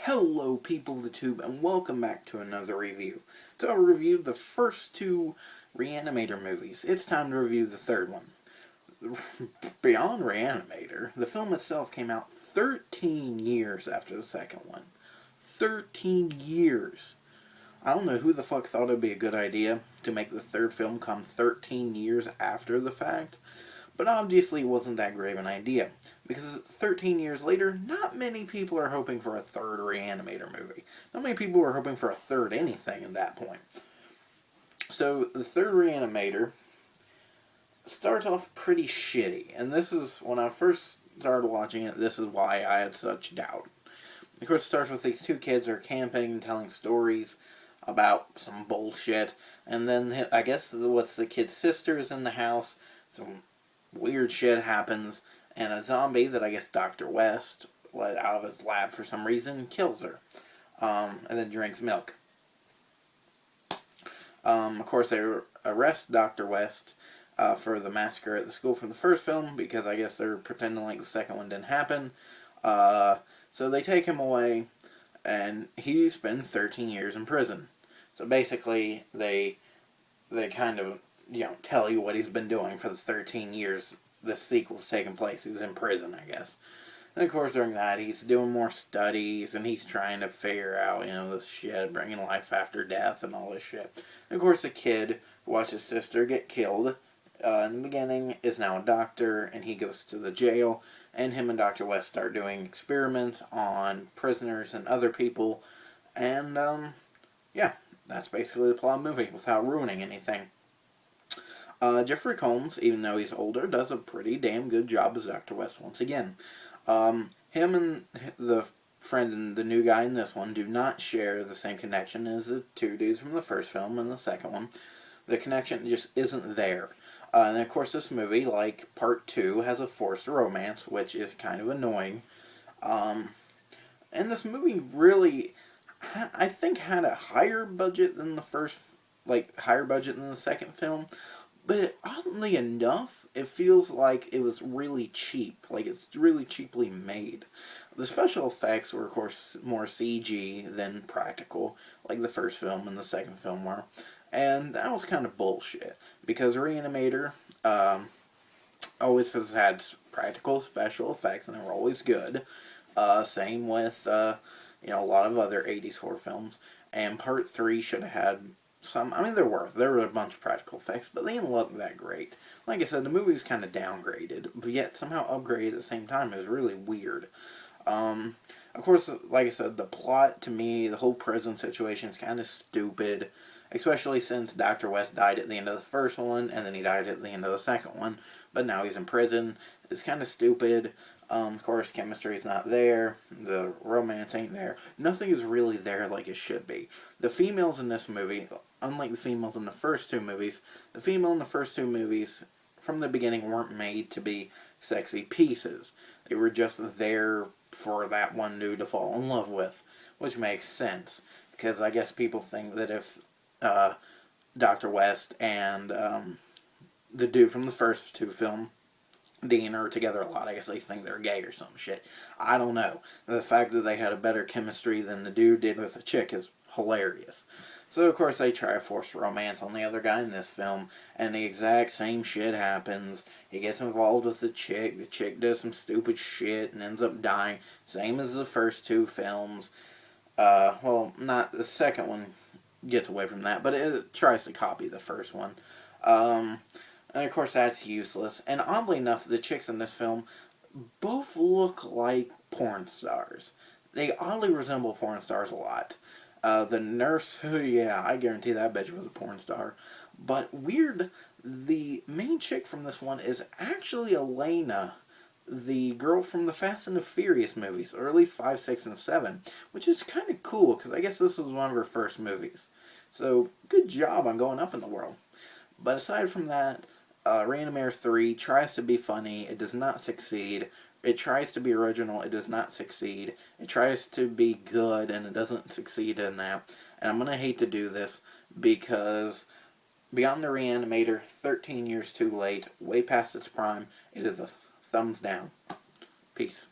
Hello people of the tube and welcome back to another review. So I reviewed the first two Re-animator movies. It's time to review the third one. Beyond Re-animator, the film itself came out 13 years after the second one. 13 years! I don't know who the fuck thought it would be a good idea to make the third film come 13 years after the fact. But obviously it wasn't that great of an idea, because 13 years later, not many people are hoping for a third Re-animator movie. Not many people are hoping for a third anything at that point. So the third Re-animator starts off pretty shitty, and this is, when I first started watching it, this is why I had such doubt. Of course, it starts with these two kids are camping and telling stories about some bullshit, and then I guess what's the kid's sister is in the house, so weird shit happens, and a zombie that I guess Dr. West let out of his lab for some reason kills her, and then drinks milk. Of course, they arrest Dr. West for the massacre at the school from the first film, because I guess they're pretending like the second one didn't happen. So they take him away, and he spends 13 years in prison. So basically, they kind of tell you what he's been doing for the 13 years this sequel's taken place. He was in prison, I guess. And of course, during that, he's doing more studies, and he's trying to figure out, this shit, bringing life after death and all this shit. And of course, the kid who watched his sister get killed in the beginning is now a doctor, and he goes to the jail, and him and Dr. West start doing experiments on prisoners and other people, and, yeah, that's basically the plot of the movie, without ruining anything. Jeffrey Combs, even though he's older, does a pretty damn good job as Dr. West once again. Him and the friend and the new guy in this one do not share the same connection as the two dudes from the first film and the second one. The connection just isn't there. And of course this movie, like part 2, has a forced romance, which is kind of annoying. And this movie really, I think, had a higher budget than the first, higher budget than the second film. But oddly enough, it feels like it was really cheap. Like, it's really cheaply made. The special effects were, of course, more CG than practical, like the first film and the second film were. And that was kind of bullshit. Because Re-animator always has had practical special effects, and they were always good. Same with, a lot of other 80s horror films. And Part 3 should have had there were a bunch of practical effects, but they didn't look that great. Like I said, the movie was kind of downgraded, but yet somehow upgraded at the same time. It was really weird. Of course, like I said, the plot, to me, the whole prison situation is kind of stupid, especially since Dr. West died at the end of the first one, and then he died at the end of the second one, but now he's in prison. It's kind of stupid. Of course, chemistry is not there. The romance ain't there. Nothing is really there like it should be. The females in this movie, unlike the females in the first two movies, the female in the first two movies, from the beginning, weren't made to be sexy pieces. They were just there for that one dude to fall in love with, which makes sense. Because I guess people think that if Dr. West and the dude from the first two films, Dean, are together a lot, I guess they think they're gay or some shit. I don't know. The fact that they had a better chemistry than the dude did with the chick is hilarious. So, of course, they try to force romance on the other guy in this film, and the exact same shit happens. He gets involved with the chick does some stupid shit and ends up dying. Same as the first two films. Well, not the second one gets away from that, but it tries to copy the first one. And of course that's useless. And oddly enough, the chicks in this film both look like porn stars. They oddly resemble porn stars a lot. The nurse, yeah, I guarantee that bitch was a porn star. But weird, the main chick from this one is actually Elena, the girl from the Fast and the Furious movies, or at least 5, 6, and 7, which is kind of cool, because I guess this was one of her first movies. So, good job on going up in the world. But aside from that, Re-animator 3 tries to be funny. It does not succeed. It tries to be original. It does not succeed. It tries to be good, and it doesn't succeed in that. And I'm going to hate to do this, because Beyond the Re-animator, 13 years too late, way past its prime, it is a thumbs down. Peace.